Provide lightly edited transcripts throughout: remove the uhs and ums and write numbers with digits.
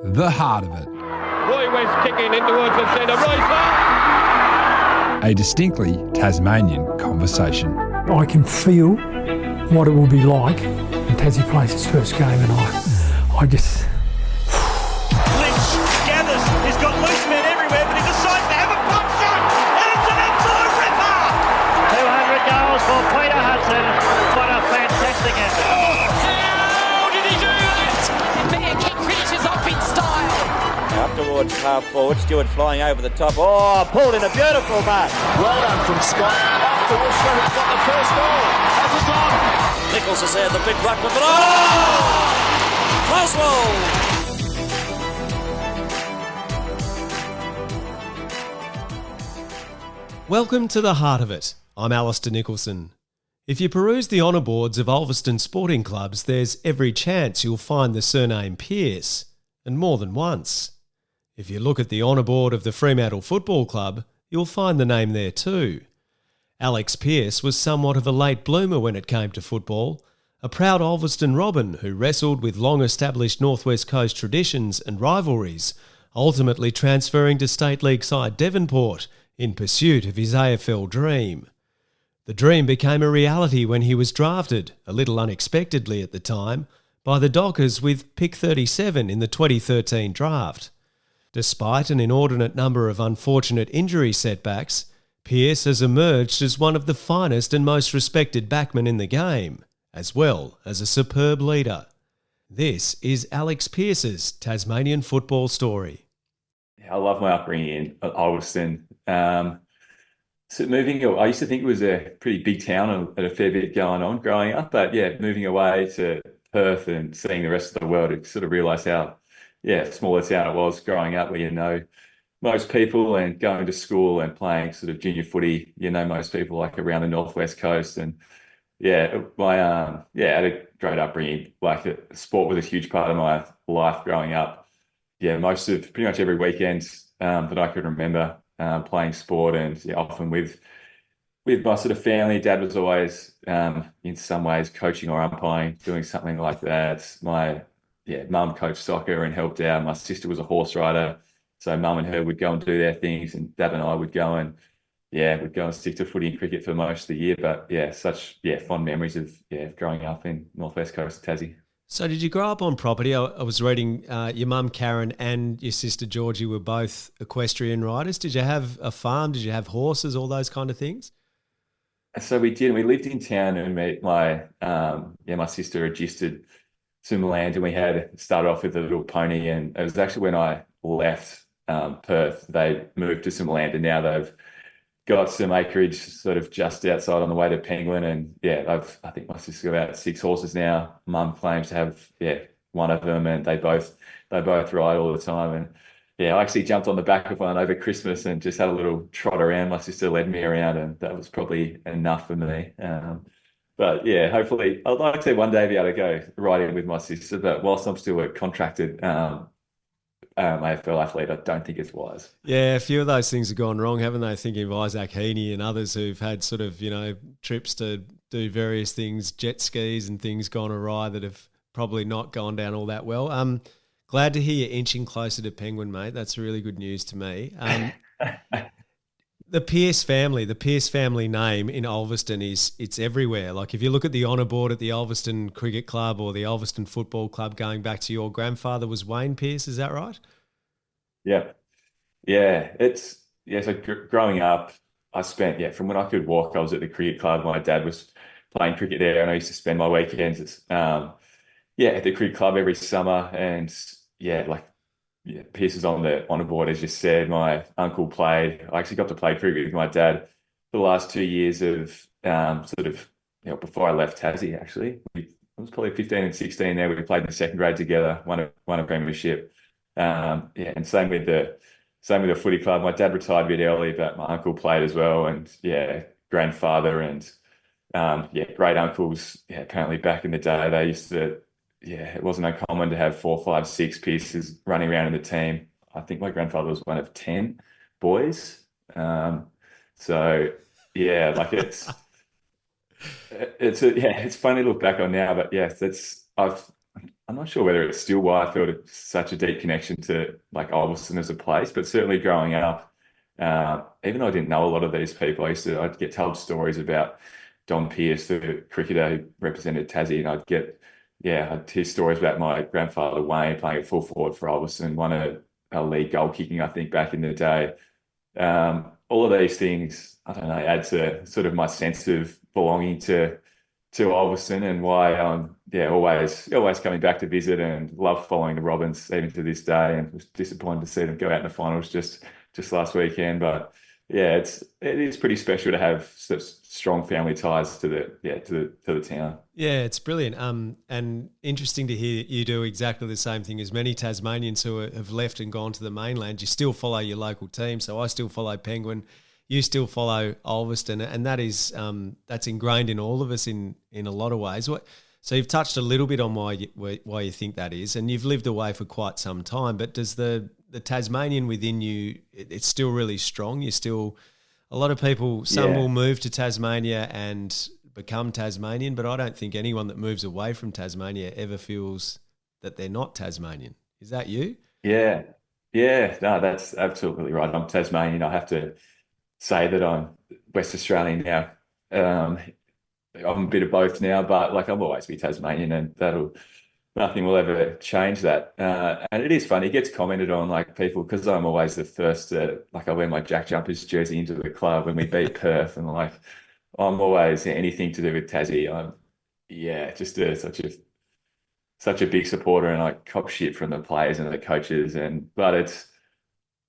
The Heart of It. Roy West kicking in towards the centre. A distinctly Tasmanian conversation. I can feel what it will be like when Tassie plays his first game, and I just... Lynch gathers, he's got loose men everywhere, but he decides to have a pump shot, and it's an absolute ripper! 200 goals for Peter Hudson. What a fantastic effort. How did he do that? Bear kick finishes off in style. Up towards half forward, Stewart flying over the top. Oh, pulled in a beautiful mark. Well done from Scott. After Ulverstone has got the first goal. Has it done? Nichols has had the big ruck with it. Oh! Close. Welcome to The Heart of It. I'm Alistair Nicholson. If you peruse the honour boards of Ulverstone sporting clubs, there's every chance you'll find the surname Pearce, and more than once. If you look at the honour board of the Fremantle Football Club, you'll find the name there too. Alex Pearce was somewhat of a late bloomer when it came to football, a proud Ulverstone Robin who wrestled with long-established North West Coast traditions and rivalries, ultimately transferring to State League side Devonport in pursuit of his AFL dream. The dream became a reality when he was drafted, a little unexpectedly at the time, by the Dockers with pick 37 in the 2013 draft. Despite an inordinate number of unfortunate injury setbacks, Pearce has emerged as one of the finest and most respected backmen in the game, as well as a superb leader. This is Alex Pearce's Tasmanian football story. I love my upbringing in Ulverstone. So I used to think it was a pretty big town and a fair bit going on growing up, but yeah, moving away to Perth and seeing the rest of the world, I sort of realised how smaller town it was growing up, where you know most people and going to school and playing sort of junior footy, you know most people like around the North West Coast. And I had a great upbringing. Like sport was a huge part of my life growing up. Yeah, pretty much every weekend that I could remember playing sport, and often with my sort of family. Dad was always in some ways coaching or umpiring, doing something like that. My mum coached soccer and helped out. My sister was a horse rider, so mum and her would go and do their things, and Dad and I would go and stick to footy and cricket for most of the year. But such fond memories of growing up in North West Coast of Tassie. So did you grow up on property? I was reading your mum Karen and your sister Georgie were both equestrian riders. Did you have a farm? Did you have horses, all those kind of things? So we did. We lived in town, and my sister registered some land, and we had started off with a little pony. And it was actually when I left Perth, they moved to some land, and now they've got some acreage sort of just outside on the way to Penguin. And I think my sister's got about 6 horses now. Mum claims to have one of them, and they both ride all the time. And I actually jumped on the back of one over Christmas and just had a little trot around. My sister led me around, and that was probably enough for me. But hopefully I'd like to one day be able to go riding with my sister. But whilst I'm still a contracted AFL athlete, I don't think it's wise. Yeah, a few of those things have gone wrong, haven't they? Thinking of Isaac Heaney and others who've had sort of, trips to do various things, jet skis and things gone awry that have probably not gone down all that well. Glad to hear you're inching closer to Penguin, mate. That's really good news to me. The Pearce family name in Ulverstone it's everywhere. Like if you look at the honour board at the Ulverstone Cricket Club or the Ulverstone Football Club, going back to your grandfather was Wayne Pearce, is that right? Yeah. So growing up, I spent, from when I could walk, I was at the cricket club. My dad was playing cricket there, and I used to spend my weekends at the cricket club every summer. And Pearce is on the honour board, as you said. My uncle played. I actually got to play cricket with my dad for the last 2 years of before I left Tassie, actually. I was probably 15 and 16 there. We played in the second grade together, won a premiership. And same with the footy club. My dad retired a bit early, but my uncle played as well. And grandfather and great uncles. Apparently back in the day, they used to. It wasn't uncommon to have 4, 5, 6 Pearces running around in the team. I think my grandfather was one of 10 boys. It's it's funny to look back on now, but I'm I'm not sure whether it's still why I felt such a deep connection to like Ulverstone as a place, but certainly growing up, even though I didn't know a lot of these people, I'd get told stories about Don Pearce, the cricketer who represented Tassie, and I'd hear stories about my grandfather Wayne playing at full forward for Ulverstone, won a league goal kicking, I think, back in the day. All of these things, I don't know, add to sort of my sense of belonging to Ulverstone, and why always coming back to visit, and love following the Robins even to this day, and was disappointed to see them go out in the finals just last weekend. But yeah, it is pretty special to have such strong family ties to the town. Yeah, it's brilliant. And interesting to hear you do exactly the same thing as many Tasmanians who have left and gone to the mainland. You still follow your local team. So I still follow Penguin. You still follow Ulverstone, and that is that's ingrained in all of us in a lot of ways. So you've touched a little bit on why you think that is, and you've lived away for quite some time. But does the Tasmanian within you, it's still really strong? You're still, a lot of people, some will move to Tasmania and become Tasmanian, but I don't think anyone that moves away from Tasmania ever feels that they're not Tasmanian. Is that you? Yeah, no, that's absolutely right. I'm Tasmanian. I have to say that I'm West Australian now. I'm a bit of both now, but like I'll always be Tasmanian, and nothing will ever change that. And it is funny, it gets commented on, like people, because I'm always the first to, like I wear my Jack Jumpers jersey into the club when we beat Perth, and like I'm always anything to do with Tassie. I'm just such a big supporter, and I cop shit from the players and the coaches, but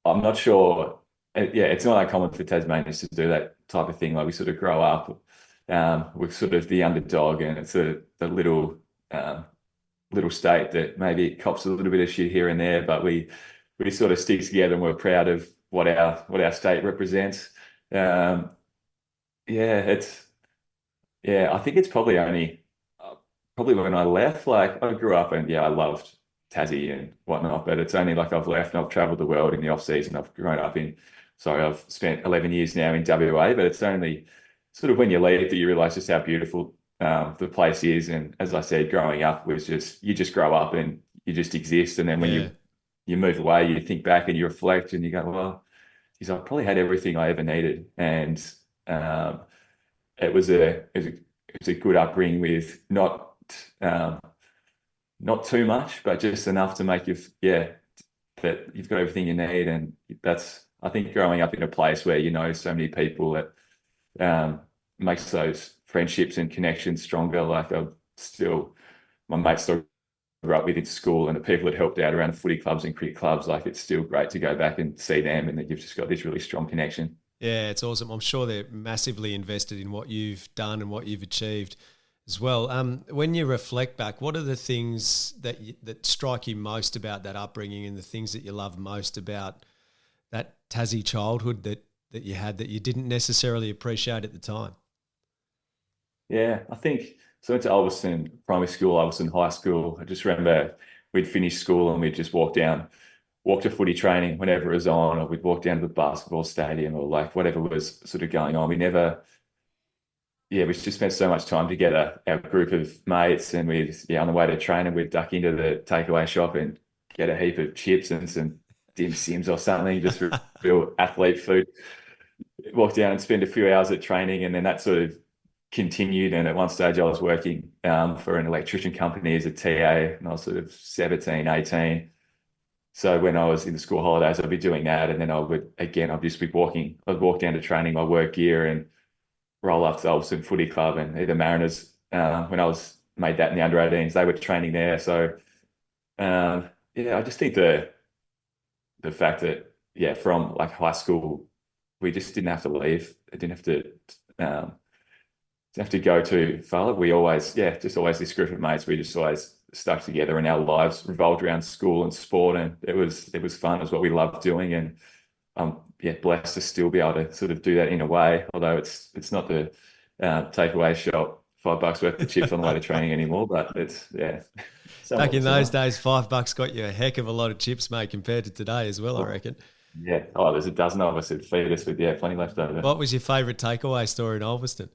I'm not sure. It's not uncommon for Tasmanians to do that type of thing. Like we sort of grow up, we're sort of the underdog, and it's the little state that maybe cops a little bit of shit here and there, but we sort of stick together, and we're proud of what our state represents. I think it's probably only when I left. Like I grew up and I loved Tassie and whatnot, but it's only like I've left and I've travelled the world in the off season. I've spent 11 years now in WA, but it's only sort of when you leave that you realise just how beautiful the place is. And as I said, growing up was you just grow up and you just exist. And then when you move away, you think back and you reflect and you go, well, geez, I probably had everything I ever needed. And it was a good upbringing with not too much, but just enough to make that you've got everything you need. And that's, I think, growing up in a place where you know so many people, that makes those friendships and connections stronger. Like my mates still grew up with in school, and the people that helped out around the footy clubs and cricket clubs, like it's still great to go back and see them, and that you've just got this really strong connection. Yeah, it's awesome. I'm sure they're massively invested in what you've done and what you've achieved as well. When you reflect back, what are the things that strike you most about that upbringing, and the things that you love most about that Tassie childhood that you had that you didn't necessarily appreciate at the time? Yeah, I think so. I went to Ulverstone Primary School, Ulverstone High School. I just remember we'd finish school and we'd just walk to footy training whenever it was on, or we'd walk down to the basketball stadium, or like whatever was sort of going on. We just spent so much time together, our group of mates, and on the way to training, we'd duck into the takeaway shop and get a heap of chips and some dim sims or something, just for real athlete food. Walk down and spend a few hours at training, and then that sort of continued. And at one stage I was working for an electrician company as a TA, and I was sort of 17, 18. So when I was in the school holidays, I'd be doing that. And then I'd just be walking. I'd walk down to training, my work gear, and roll up to Ulverstone Footy Club, and either Mariners, when I made that in the under-18s, they were training there. So I just think the fact that, from like high school, we just didn't have to leave. I didn't have to go too far. We always this group of mates, we just always stuck together, and our lives revolved around school and sport, and it was fun. It was what we loved doing, and I'm blessed to still be able to sort of do that in a way, although it's not the takeaway shop $5 worth of chips on the way to training anymore, but it's back in those days, $5 got you a heck of a lot of chips, mate, compared to today as well, I reckon. Yeah. Oh, there's a dozen of us that feed us with plenty left over. What was your favourite takeaway store in Ulverstone?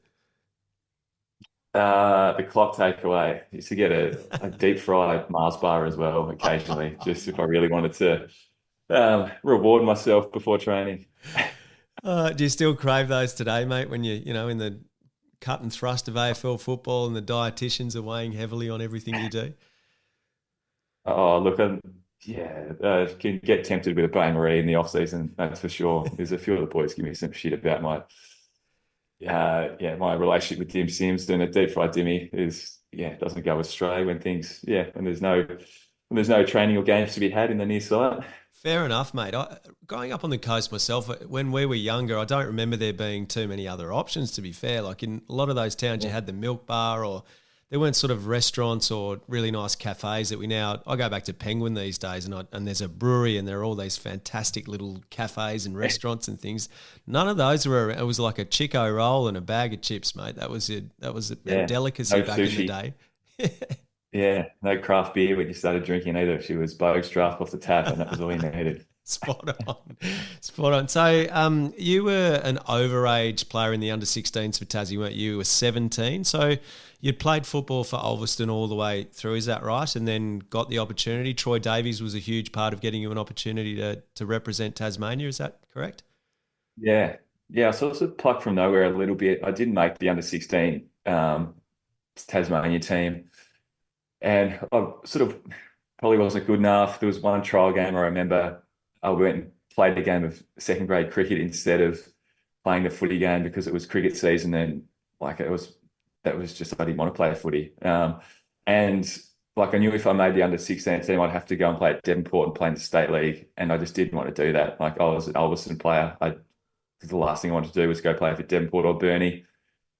The clock takeaway. Used to get a deep fried Mars bar as well occasionally, just if I really wanted to reward myself before training. Do you still crave those today, mate, when you're in the cut and thrust of AFL football and the dietitians are weighing heavily on everything you do? Oh, look, can get tempted with a Bain Marie in the off season. That's for sure. There's a few of the boys give me some shit about my relationship with Dim Sims. Doing a deep fried dimmy doesn't go astray when there's no training or games to be had in the near sight. Fair enough, mate. Growing up on the coast myself, when we were younger, I don't remember there being too many other options, to be fair. Like in a lot of those towns, you had the milk bar, or there weren't sort of restaurants or really nice cafes that I go back to Penguin these days and there's a brewery and there are all these fantastic little cafes and restaurants and things. None of those it was like a Chico roll and a bag of chips, mate. That was a delicacy back in the day. Yeah, no craft beer when you started drinking either. She was Boag's draft off the tap, and that was all you needed. Spot on. So you were an overage player in the under-16s for Tassie, weren't you? You were 17. So you'd played football for Ulverstone all the way through, is that right? And then got the opportunity. Troy Davies was a huge part of getting you an opportunity to represent Tasmania, is that correct? Yeah. Yeah, I sort of plucked from nowhere a little bit. I didn't make the under-16 Tasmania team. And I sort of probably wasn't good enough. There was one trial game I remember I went and played a game of second grade cricket instead of playing the footy game because it was cricket season and I didn't want to play footy. And I knew if I made the under-16 team, I'd have to go and play at Devonport and play in the state league. And I just didn't want to do that. I was an Ulverstone player. The last thing I wanted to do was go play for Devonport or Burnie.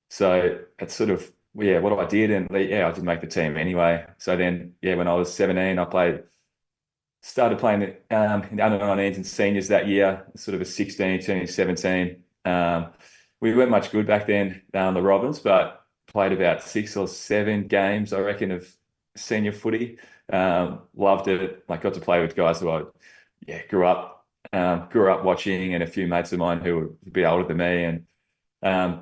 So it's sort of, what I did, and I did make the team anyway. So then, when I was 17, started playing in the under-19s and seniors that year, sort of a 16, turning 17. We weren't much good back then, the Robins, but played about 6 or 7 games, I reckon, of senior footy. Loved it. Got to play with guys who I grew up watching, and a few mates of mine who were a bit older than me, and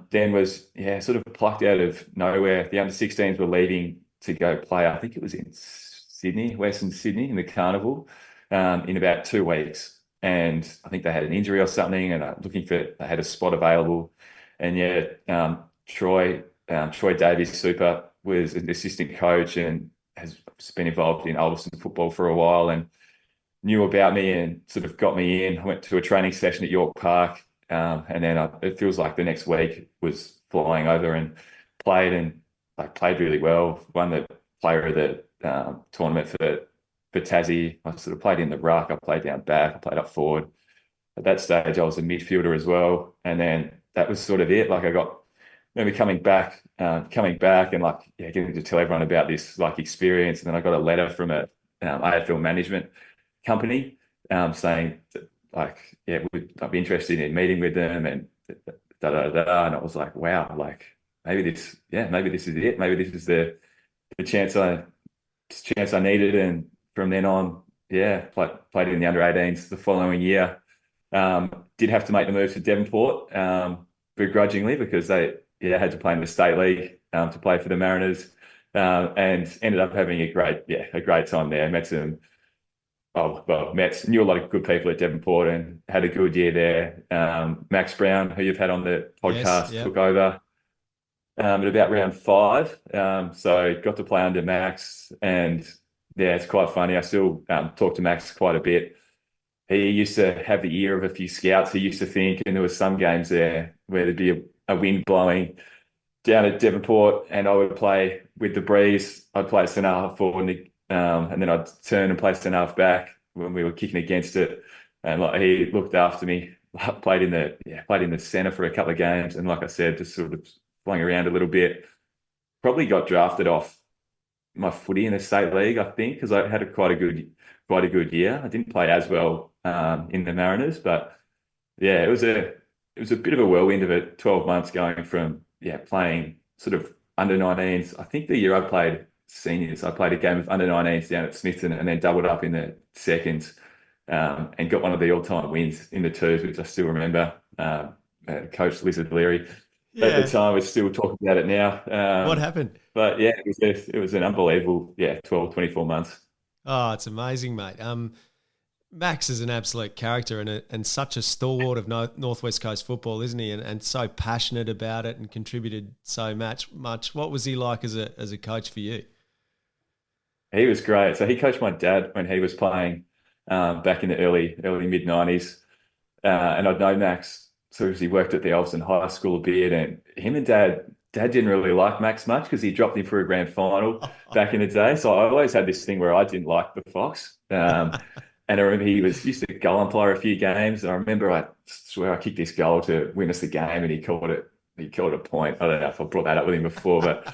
then was sort of plucked out of nowhere. The under-16s were leaving to go play. I think it was in Sydney, Western Sydney, in the Carnival, in about 2 weeks. And I think they had an injury or something, and they had a spot available. And Troy Davies Super was an assistant coach and has been involved in Ulverstone football for a while and knew about me and sort of got me in. I went to a training session at York Park. And then it feels like the next week was flying over and played really well. Won the player of the tournament for Tassie. I sort of played in the ruck. I played down back. I played up forward. At that stage, I was a midfielder as well. And then that was sort of it. Maybe coming back and getting to tell everyone about this experience. And then I got a letter from a AFL management company saying that, I'd be interested in meeting with them and and I was like, wow, maybe this is it. Maybe this is the chance I needed. And from then on, played in the under-18s the following year. Did have to make the move to Devonport begrudgingly because they had to play in the state league to play for the Mariners, and ended up having a great time there. Knew a lot of good people at Devonport and had a good year there. Max Brown, who you've had on the podcast, took over at about round 5. So got to play under Max, and it's quite funny. I still talk to Max quite a bit. He used to have the ear of a few scouts. He used to think, and there was some games there where there'd be a wind blowing down at Devonport, and I would play with the breeze. I'd play centre half forward, and then I'd turn and play centre half back when we were kicking against it. And he looked after me. Played in the centre for a couple of games, and like I said, just sort of flung around a little bit. Probably got drafted off my footy in the state league, I think, because I had quite a good year. I didn't play as well in the Mariners, but it was a bit of a whirlwind of it. 12 months going from playing sort of under-19s. I think the year I played seniors, I played a game of under-19s down at Smithton and then doubled up in the seconds, and got one of the all-time wins in the twos, which I still remember. Coach Lizard Leary at the Yeah. time. We're still talking about it now. What happened? But yeah, it was an unbelievable, 12, 24 months. Oh, it's amazing, mate. Max is an absolute character and such a stalwart of Northwest Coast football, isn't he? And so passionate about it and contributed so much. What was he like as a coach for you? He was great. So he coached my dad when he was playing back in the early mid '90s, and I'd known Max. So he worked at the Ulverstone High School a bit, and him and Dad didn't really like Max much because he dropped him for a grand final back in the day. So I always had this thing where I didn't like the Fox. And I remember he used to goal umpire a few games. And I remember I swear I kicked this goal to win us the game, and he called it a point. I don't know if I brought that up with him before, but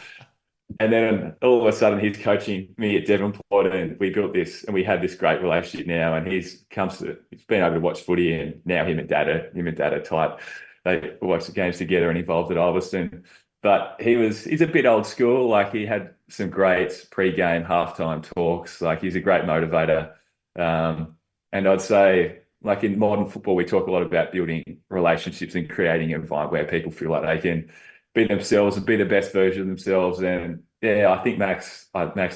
and then all of a sudden he's coaching me at Devonport, and we built this, and we have this great relationship now. And he's been able to watch footy, and now him and Dad are tight. They watch the games together and involved at Ulverstone. But he's a bit old school. Like, he had some great pre-game, halftime talks. Like, he's a great motivator. And I'd say, like, in modern football, we talk a lot about building relationships and creating an environment where people feel like they can be themselves and be the best version of themselves. And yeah, I think Max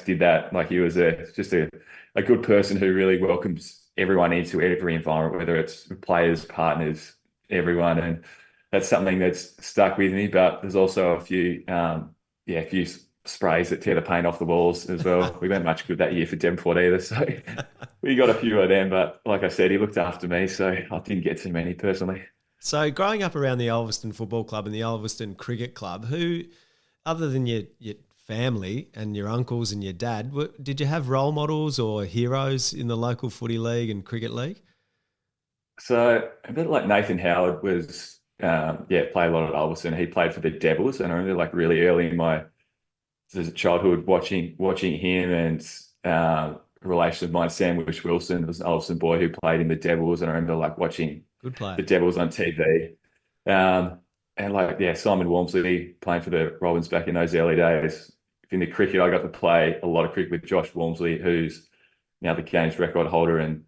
did that. Like, he was just a good person who really welcomes everyone into every environment, whether it's players, partners, everyone. And that's something that's stuck with me. But there's also a few sprays that tear the paint off the walls as well. We weren't much good that year for Devonport either, so we got a few of them. But like I said, he looked after me, so I didn't get too many personally. So growing up around the Ulverstone Football Club and the Ulverstone Cricket Club, who, other than your family and your uncles and your dad, did you have role models or heroes in the local footy league and cricket league? So a bit like Nathan Howard was, played a lot at Ulverstone. He played for the Devils, and I remember, like, really early in my childhood watching him, and a relation of mine, Sandwich Wilson, was an Ulverstone boy who played in the Devils, and I remember, like, watching the Devils on TV. And like, Simon Walmsley playing for the Robins back in those early days. In the cricket, I got to play a lot of cricket with Josh Walmsley, who's now the game's record holder and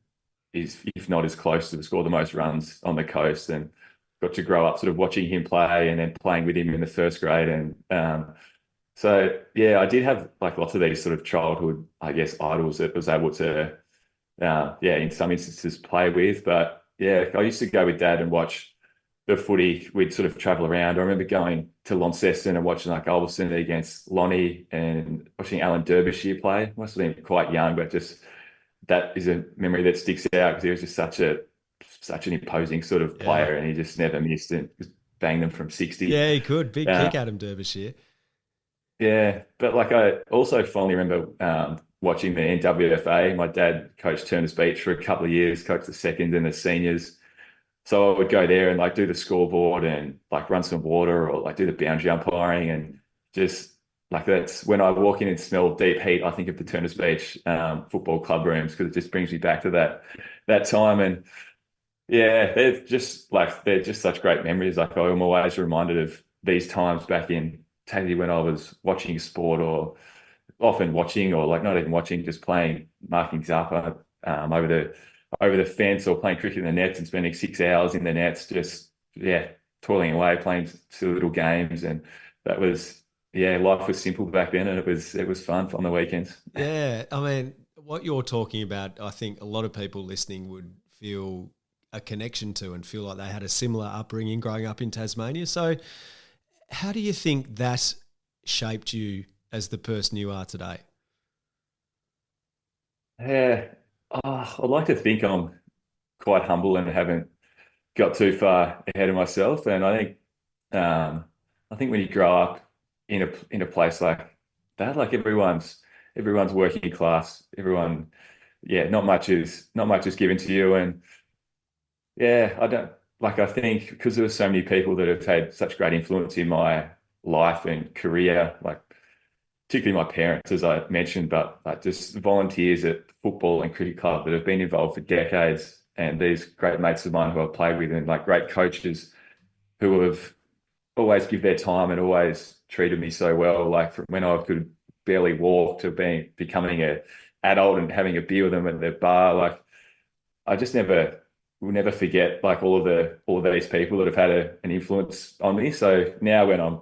is, if not as close to score the most runs on the coast, and got to grow up sort of watching him play and then playing with him in the first grade. And so, I did have, like, lots of these sort of childhood, I guess, idols that I was able to, in some instances play with. But I used to go with Dad and watch the footy. We'd sort of travel around. I remember going to Launceston and watching, like, Ulverstone against Lonnie, and watching Alan Derbyshire play. Must have been quite young, but just that is a memory that sticks out because he was just such an imposing sort of player, and he just never missed and just banged them from 60. Yeah, he could. Big kick, Adam Derbyshire. Yeah, but, like, I also fondly remember watching the NWFA. My dad coached Turners Beach for a couple of years, coached the second and the seniors. So I would go there and, like, do the scoreboard and, like, run some water or, like, do the boundary umpiring, and just, like, that's when I walk in and smell deep heat, I think of the Turners Beach football club rooms, because it just brings me back to that time. And they're just such great memories. Like, I'm always reminded of these times back in Tassie when I was watching sport, or often watching, or, like, not even watching, just playing markings up over the fence, or playing cricket in the nets and spending 6 hours in the nets, just toiling away, playing silly little games. And that was life was simple back then, and it was fun on the weekends. Yeah, I mean, what you're talking about, I think a lot of people listening would feel a connection to and feel like they had a similar upbringing growing up in Tasmania. So how do you think that shaped you as the person you are today? Yeah, I'd like to think I'm quite humble and haven't got too far ahead of myself. And I think when you grow up in a place like that, like, everyone's working class, everyone, not much is given to you. And I think because there were so many people that have had such great influence in my life and career, like, particularly my parents, as I mentioned, but, like, just volunteers at football and cricket club that have been involved for decades, and these great mates of mine who I've played with, and, like, great coaches who have always give their time and always treated me so well. Like, from when I could barely walk to becoming an adult and having a beer with them at the bar, like, I just never will never forget like all of these people that have had an influence on me. So now when I'm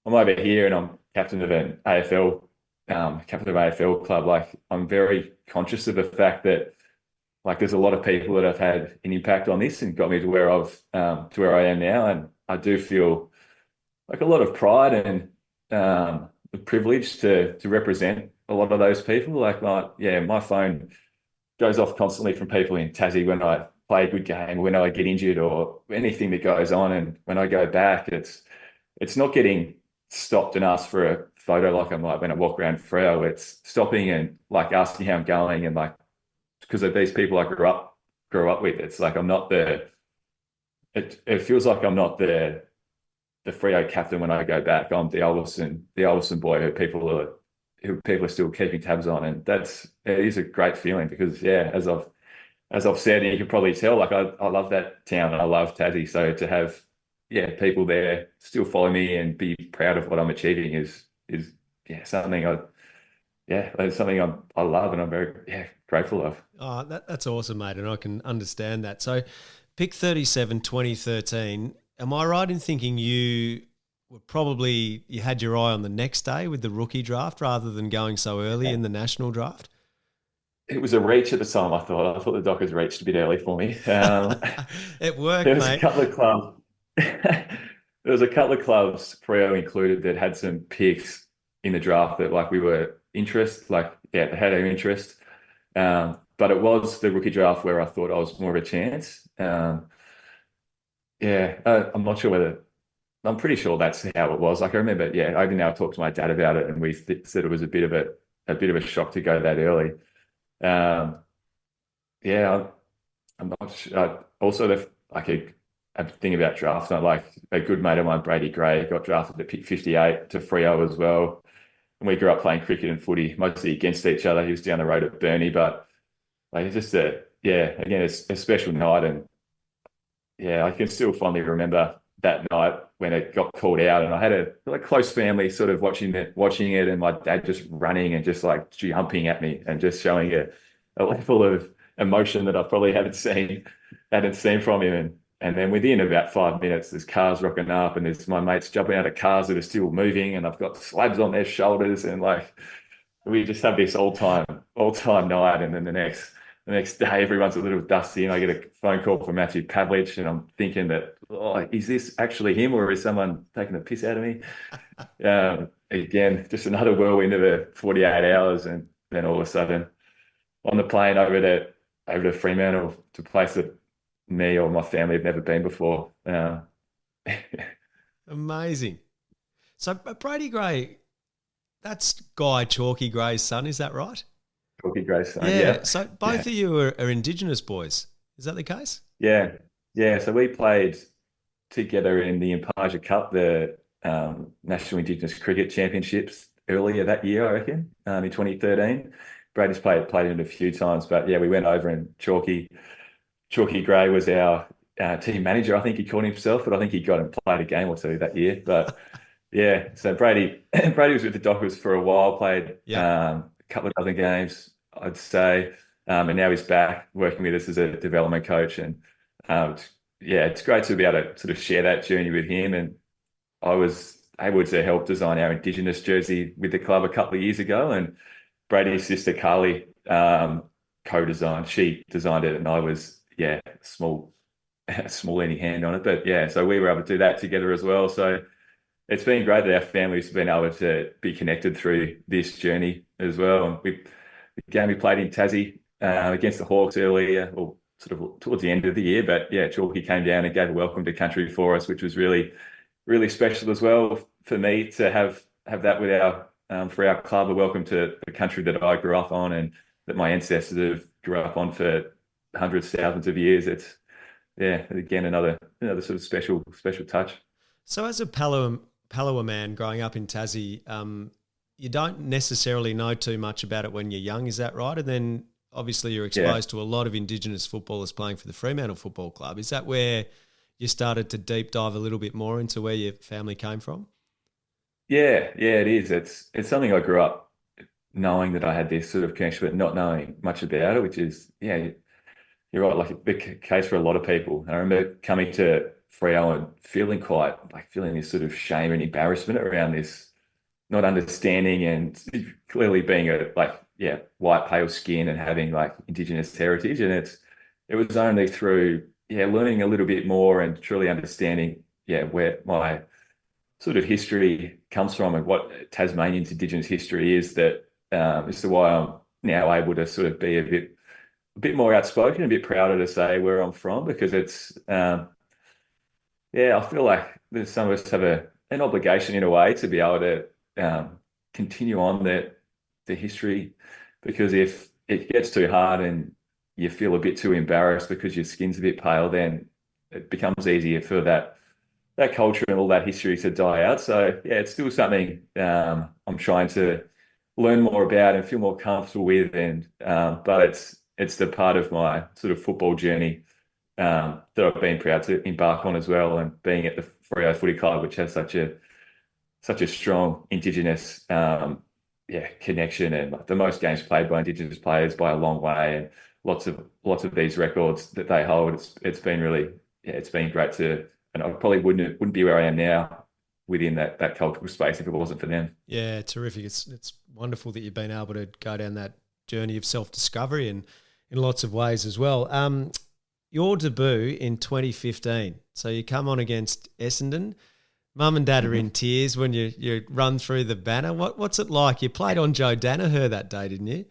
over here and I'm captain of an AFL club, like I'm very conscious of the fact that like there's a lot of people that have had an impact on this and got me to where I am now, and I do feel like a lot of pride and the privilege to represent a lot of those people. Like my phone goes off constantly from people in Tassie when I play a good game, when I get injured or anything that goes on, and when I go back, it's not getting stopped and asked for a photo like I'm like when I walk around Freo. It's stopping and like asking how I'm going, and like because of these people I grew up with. It's like I'm not it feels like I'm not the Freo captain when I go back. I'm the Ulverstone boy who people are still keeping tabs on, and it is a great feeling because as I've said, and you can probably tell, like I love that town and I love Tassie. So to have people there still follow me and be proud of what I'm achieving is something it's something I love and I'm very grateful of. Oh, that's awesome, mate, and I can understand that. So pick 37, 2013. Am I right in thinking you had your eye on the next day with the rookie draft rather than going so early in the national draft? It was a reach at the time, I thought. I thought the Dockers reached a bit early for me. It worked, there was mate. a couple of clubs. There was a couple of clubs, Freo included, that had some picks in the draft that like we were they had our interest. But it was the rookie draft where I thought I was more of a chance. I'm not sure whether I'm pretty sure that's how it was. Like I remember, over now I talked to my dad about it, and we said it was a bit of a shock to go that early. I'm not sure. Also, a thing about draft. Like a good mate of mine, Brady Gray, got drafted at pick 58 to Freo as well. And we grew up playing cricket and footy, mostly against each other. He was down the road at Burnie, but like it's just again, it's a special night, and I can still fondly remember that night when it got called out, and I had a close family sort of watching it, and my dad just running and just like jumping at me and just showing a level of emotion that I probably hadn't seen from him. And then within about 5 minutes, there's cars rocking up, and there's my mates jumping out of cars that are still moving, and I've got slabs on their shoulders, and like we just have this all time night. And then the next day, everyone's a little dusty, and I get a phone call from Matthew Pavlich, and I'm thinking that, is this actually him, or is someone taking the piss out of me? Again, just another whirlwind of the 48 hours, and then all of a sudden, on the plane over to Fremantle, to a place that me or my family have never been before. Amazing. So Brady Gray, that's Guy Chalky Gray's son, is that right? Chalky Gray's son, yeah. So both of you are Indigenous boys. Is that the case? Yeah. So we played together in the Impaja Cup, the National Indigenous Cricket Championships earlier that year, I reckon, in 2013. Brady's played in it a few times, but we went over, and Chalky Gray was our team manager. I think he called himself, but I think he got and played a game or two that year. But so Brady was with the Dockers for a while, played a couple of dozen games, I'd say, and now he's back working with us as a development coach. And it's great to be able to sort of share that journey with him. And I was able to help design our Indigenous jersey with the club a couple of years ago, and Brady's sister Carly co-designed. She designed it, and I was small any hand on it, but so we were able to do that together as well. So it's been great that our families have been able to be connected through this journey as well. And the game we played in Tassie against the Hawks earlier, or sort of towards the end of the year, but Chalky came down and gave a welcome to country for us, which was really, really special as well for me to have that with for our club, a welcome to the country that I grew up on and that my ancestors have grew up on for hundreds, thousands of years. It's again another sort of special touch. So as a Palawa man growing up in Tassie, you don't necessarily know too much about it when you're young, is that right? And then obviously you're exposed to a lot of Indigenous footballers playing for the Fremantle Football Club. Is that where you started to deep dive a little bit more into where your family came from? It is. It's something I grew up knowing that I had this sort of connection, but not knowing much about it, which is you're right, like the case for a lot of people. And I remember coming to Freo and feeling this sort of shame and embarrassment around this, not understanding and clearly being white pale skin and having like Indigenous heritage. And it was only through learning a little bit more and truly understanding where my sort of history comes from and what Tasmanian's Indigenous history is that is why I'm now able to sort of be a bit more outspoken, a bit prouder to say where I'm from, because it's I feel like there's some of us have an obligation in a way to be able to continue on the history, because if it gets too hard and you feel a bit too embarrassed because your skin's a bit pale, then it becomes easier for that culture and all that history to die out. So it's still something I'm trying to learn more about and feel more comfortable with, and but it's the part of my sort of football journey that I've been proud to embark on as well. And being at the Freo Footy Club, which has such a strong Indigenous connection, and like the most games played by Indigenous players by a long way, and lots of these records that they hold. It's been really it's been great to, and I probably wouldn't be where I am now within that cultural space if it wasn't for them. Yeah, terrific. It's wonderful that you've been able to go down that journey of self-discovery and in lots of ways as well. Your debut in 2015. So you come on against Essendon. Mum and Dad are in tears when you run through the banner. What's it like? You played on Joe Danaher that day, didn't you?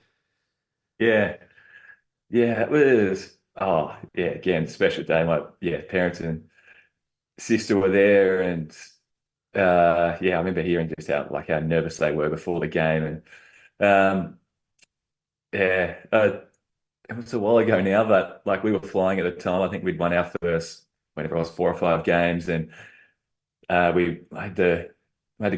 Yeah. Yeah, it was, again, special day. My parents and sister were there, and I remember hearing just how nervous they were before the game. And it was a while ago now, but like we were flying at the time. I think we'd won our first, whenever it was, 4 or 5 games, and we made the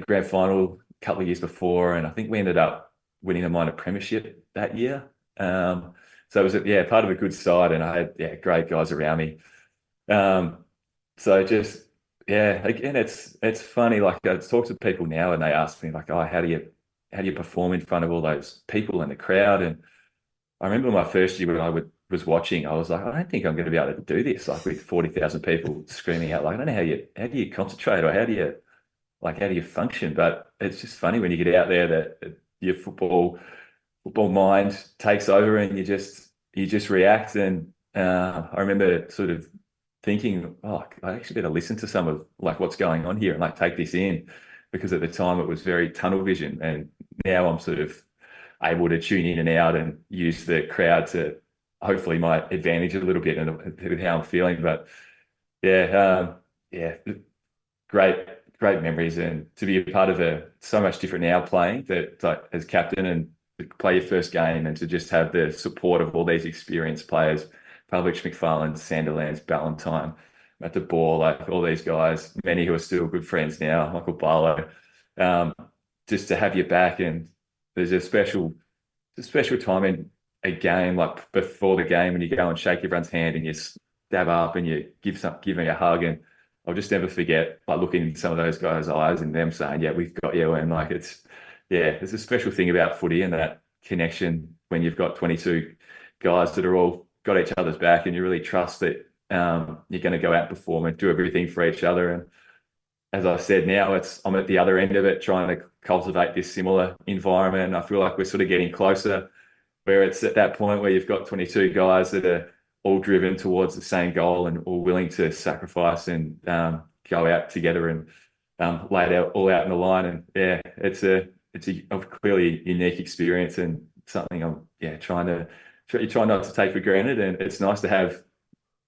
grand final a couple of years before, and I think we ended up winning a minor premiership that year. So it was part of a good side, and I had great guys around me. So just again, it's funny. Like I talk to people now, and they ask me like, "Oh, how do you perform in front of all those people in the crowd?" And I remember my first year when I was watching, I was like, I don't think I'm going to be able to do this, like with 40,000 people screaming out. Like, I don't know how do you concentrate, or how do you function? But it's just funny when you get out there that your football mind takes over, and you just react. And I remember sort of thinking, oh, I actually better listen to some of like what's going on here and like take this in, because at the time it was very tunnel vision, and now I'm sort of able to tune in and out and use the crowd to hopefully my advantage a little bit and with how I'm feeling. But great memories, and to be a part of so much different now playing that, like, as captain, and to play your first game and to just have the support of all these experienced players, Pavlich, McFarlane, Sanderlands, Ballantyne, at the ball, like all these guys, many who are still good friends now, Michael Barlow, just to have you back. And there's a special time in a game, like before the game, when you go and shake everyone's hand and you stab up and you give me a hug. And I'll just never forget, like, looking in some of those guys' eyes and them saying, "Yeah, we've got you." And like, there's a special thing about footy and that connection when you've got 22 guys that are all got each other's back, and you really trust that you're going to go out and perform and do everything for each other. And as I said, now I'm at the other end of it, trying to cultivate this similar environment. I feel like we're sort of getting closer, where it's at that point where you've got 22 guys that are all driven towards the same goal and all willing to sacrifice and go out together and lay it all out in the line. And it's a clearly unique experience, and something I'm trying not to take for granted. And it's nice to have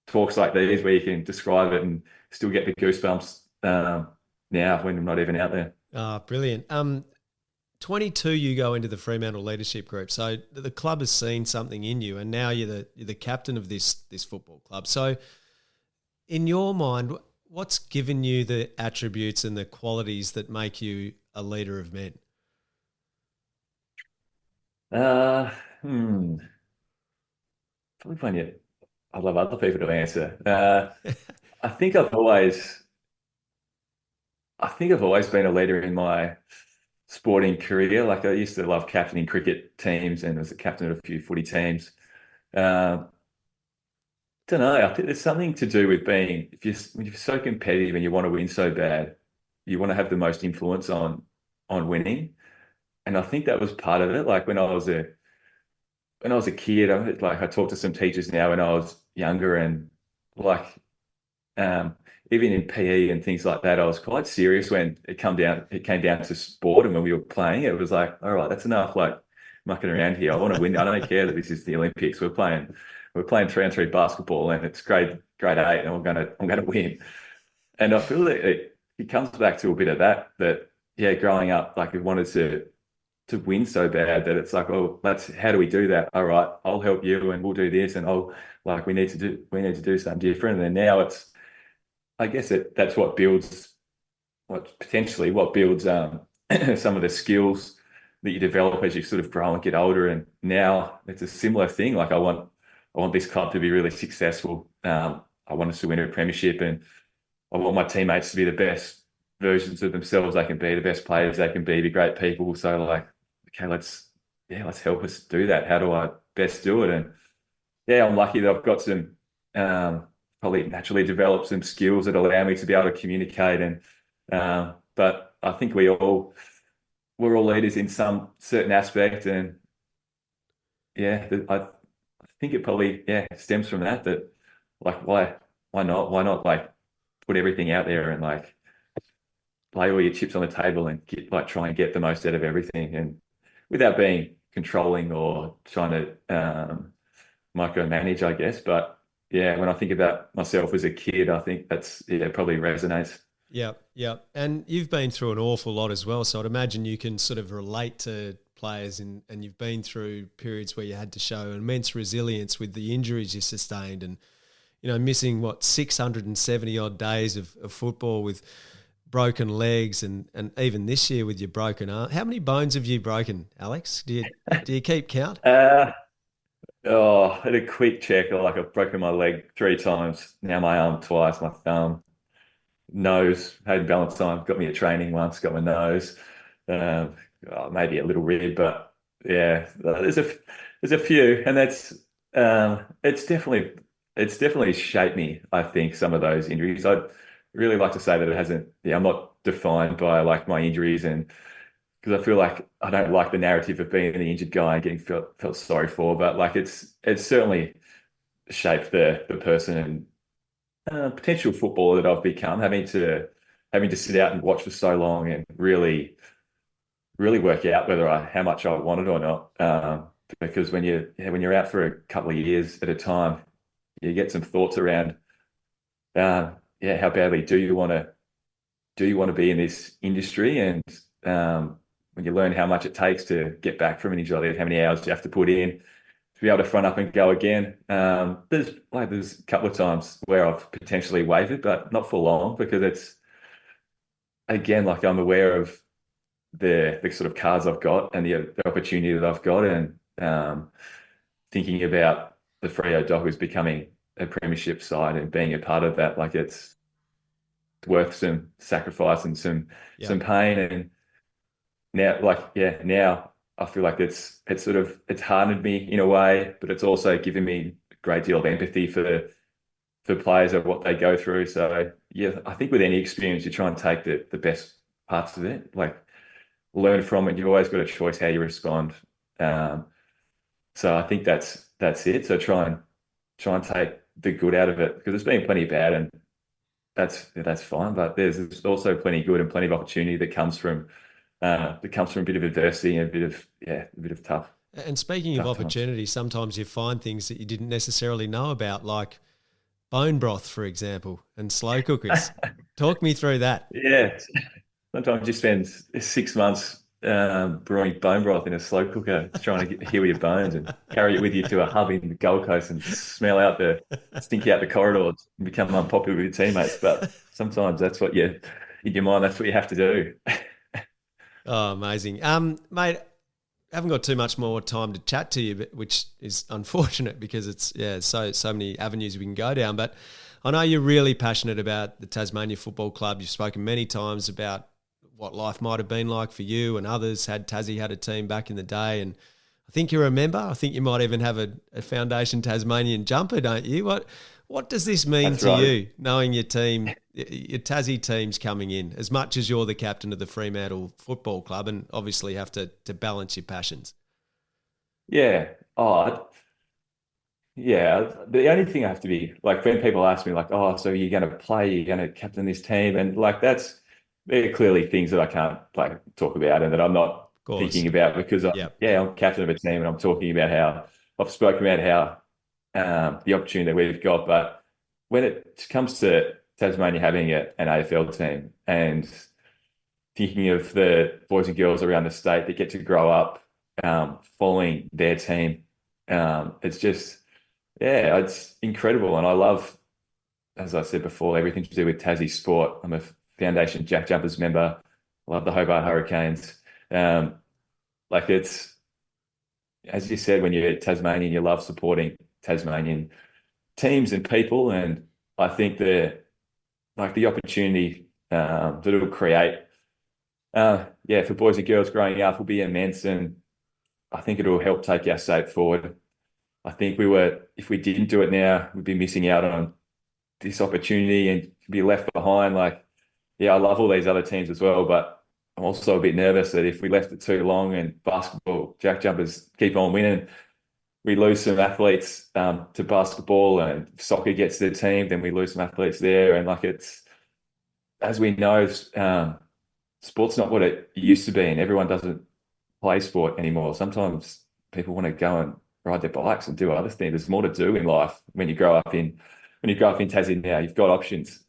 talks like these where you can describe it and still get the goosebumps now when I'm not even out there. Ah, brilliant. 22, you go into the Fremantle leadership group. So the club has seen something in you, and now you're the captain of this football club. So in your mind, what's given you the attributes and the qualities that make you a leader of men? Probably find it. I'd love other people to answer. I think I've always been a leader in my sporting career. Like, I used to love captaining cricket teams and was a captain of a few footy teams. don't know. I think there's something to do with being, when you're so competitive and you want to win so bad, you want to have the most influence on winning. And I think that was part of it. Like when I was a kid, I talked to some teachers now when I was younger, and like even in PE and things like that, I was quite serious when it came down to sport, and when we were playing, it was like, all right, that's enough. Like mucking around here. I want to win. I don't care that this is the Olympics. We're playing 3-on-3 basketball, and it's grade 8, and I'm gonna win. And I feel that it comes back to a bit of that yeah, growing up, like we wanted to win so bad that it's like, oh, how do we do that? All right, I'll help you, and we'll do this, and we need to do something different. And then now it's, I guess that's what builds some of the skills that you develop as you sort of grow and get older. And now it's a similar thing. Like I want this club to be really successful. I want us to win a premiership, and I want my teammates to be the best versions of themselves they can be, the best players they can be great people. So like, okay, let's help us do that. How do I best do it? And yeah, I'm lucky that I've got some probably naturally developed some skills that allow me to be able to communicate. And but I think we're all leaders in some certain aspect, and yeah, I think it probably stems from that like why not like put everything out there and like lay all your chips on the table and try and get the most out of everything, and without being controlling or trying to micromanage, I guess. But yeah, when I think about myself as a kid, I think that's probably resonates. Yeah. And you've been through an awful lot as well, so I'd imagine you can sort of relate to players, and you've been through periods where you had to show immense resilience with the injuries you sustained, and missing 670 odd days of football with broken legs, and even this year with your broken arm. How many bones have you broken, Alex? Do you keep count? At a quick check, I've broken my leg 3 times. Now my arm twice, my thumb, nose. Hayden Ballantyne got me a training once, got my nose. Maybe a little rib, but yeah, there's a few, and that's it's definitely shaped me. I think some of those injuries. I'd really like to say that it hasn't. Yeah, I'm not defined by like my injuries, and because I feel like I don't like the narrative of being the injured guy and getting felt sorry for, but like it's certainly shaped the person and potential footballer that I've become, having to sit out and watch for so long and really work out how much I want it or not. Because when you're out for a couple of years at a time, you get some thoughts around, how badly do you want to be in this industry, and when you learn how much it takes to get back from an injury, how many hours you have to put in to be able to front up and go again. There's a couple of times where I've potentially wavered, but not for long, because it's, again, like I'm aware of the sort of cards I've got and the opportunity that I've got, and thinking about the Freo Dockers becoming a premiership side and being a part of that, like it's worth some sacrifice and some pain. And now I feel like it's hardened me in a way, but it's also given me a great deal of empathy for players of what they go through. So yeah, I think with any experience, you try and take the best parts of it, like learn from it. You've always got a choice how you respond. So I think that's it. So try and take the good out of it, because there's been plenty bad, and that's fine. But there's also plenty good and plenty of opportunity that comes from a bit of adversity and a bit of tough. And speaking of opportunity, sometimes you find things that you didn't necessarily know about, like bone broth, for example, and slow cookers. Talk me through that. Yeah. Sometimes you spend 6 months brewing bone broth in a slow cooker, trying to heal your bones and carry it with you to a hub in the Gold Coast and stink out the corridors and become unpopular with your teammates. But sometimes that's what in your mind, that's what you have to do. Oh, amazing. Mate, I haven't got too much more time to chat to you, which is unfortunate, because it's so many avenues we can go down. But I know you're really passionate about the Tasmania Football Club. You've spoken many times about what life might have been like for you and others. Tassie had a team back in the day, and I think you're a member. I think you might even have a Foundation Tasmanian jumper, don't you? What What does this mean That's to right. you, knowing your team, your Tassie team's coming in, as much as you're the captain of the Fremantle Football Club and obviously have to balance your passions? Yeah. Oh, yeah. The only thing I have to be like when people ask me like, oh, so you're going to play, you're going to captain this team, and like they're clearly things that I can't like talk about and that I'm not Of course. thinking about because I'm captain of a team and I'm talking about how I've spoken about how the opportunity that we've got. But when it comes to Tasmania having an AFL team and thinking of the boys and girls around the state that get to grow up following their team, it's just, yeah, it's incredible. And I love, as I said before, everything to do with Tassie sport. I'm a Foundation Jack Jumpers member. I love the Hobart Hurricanes. Like it's, as you said, when you're Tasmanian, you love supporting Tasmanian teams and people. And I think the opportunity that it'll create, for boys and girls growing up will be immense. And I think it'll help take our state forward. I think if we didn't do it now, we'd be missing out on this opportunity and be left behind. Like, yeah, I love all these other teams as well, but I'm also a bit nervous that if we left it too long and basketball, Jack Jumpers keep on winning, we lose some athletes to basketball, and if soccer gets to the team, then we lose some athletes there. And like it's, as we know, sport's not what it used to be, and everyone doesn't play sport anymore. Sometimes people want to go and ride their bikes and do other things. There's more to do in life when you grow up in Tassie now. You've got options.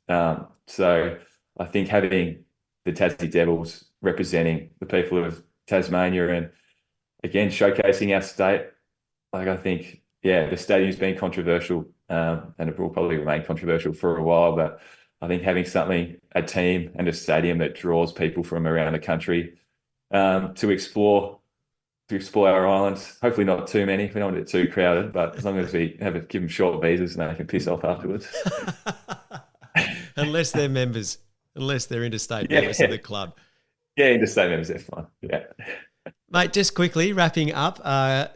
So I think having the Tassie Devils representing the people of Tasmania and again showcasing our state, like I think, yeah, the stadium's been controversial and it will probably remain controversial for a while, but I think having a team and a stadium that draws people from around the country to explore our islands. Hopefully not too many. We don't want it too crowded, but as long as we give them short visas and they can piss off afterwards. Unless they're members, unless they're interstate members of the club. Yeah, interstate members, that's fine. Yeah. Mate, just quickly wrapping up,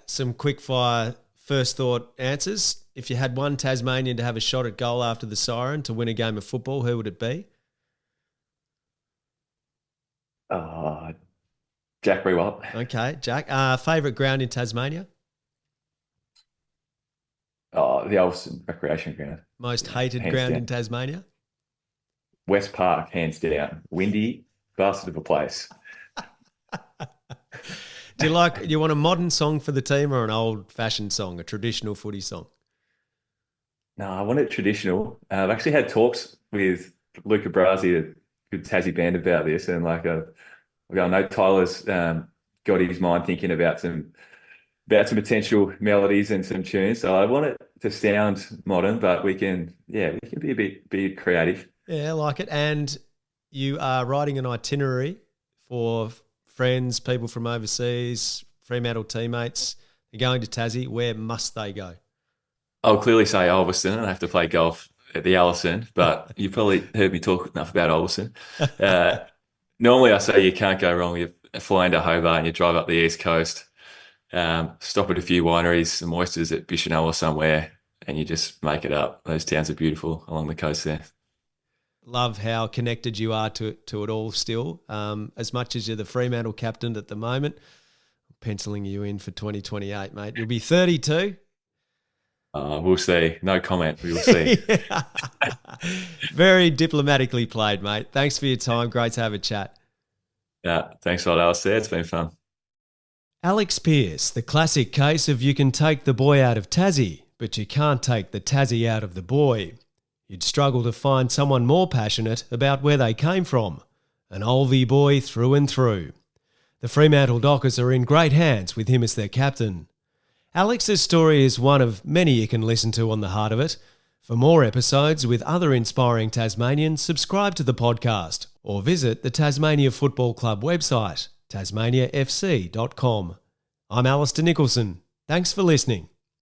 some quick fire first thought answers. If you had one Tasmanian to have a shot at goal after the siren to win a game of football, who would it be? Jack Rewalt. Okay, Jack. Favourite ground in Tasmania? Oh, the Ulverstone Recreation Ground. Most hated ground in Tasmania? West Park, hands down. Windy, bastard of a place. Do you want a modern song for the team or an old-fashioned song, a traditional footy song? No, I want it traditional. I've actually had talks with Luca Brasi, a good Tassie band, about this, and like I know Tyler's got his mind thinking about some potential melodies and some tunes. So I want it to sound modern, but we can be a bit creative. Yeah, I like it. And you are writing an itinerary for friends, people from overseas, Fremantle teammates. They're going to Tassie. Where must they go? I'll clearly say Ulverstone, and I have to play golf at the Allison, but you probably heard me talk enough about Ulverstone. Normally I say you can't go wrong. You fly into Hobart and you drive up the East Coast, stop at a few wineries, some oysters at Bicheno or somewhere, and you just make it up. Those towns are beautiful along the coast there. Love how connected you are to it all still. As much as you're the Fremantle captain at the moment, I'm penciling you in for 2028, mate. You'll be 32. We'll see. No comment. We will see. Very diplomatically played, mate. Thanks for your time. Great to have a chat. Yeah, thanks a lot, Alistair. It's been fun. Alex Pearce, the classic case of you can take the boy out of Tassie, but you can't take the Tassie out of the boy. You'd struggle to find someone more passionate about where they came from. An Ulvie boy through and through. The Fremantle Dockers are in great hands with him as their captain. Alex's story is one of many you can listen to on The Heart of It. For more episodes with other inspiring Tasmanians, subscribe to the podcast or visit the Tasmania Football Club website, tasmaniafc.com. I'm Alistair Nicholson. Thanks for listening.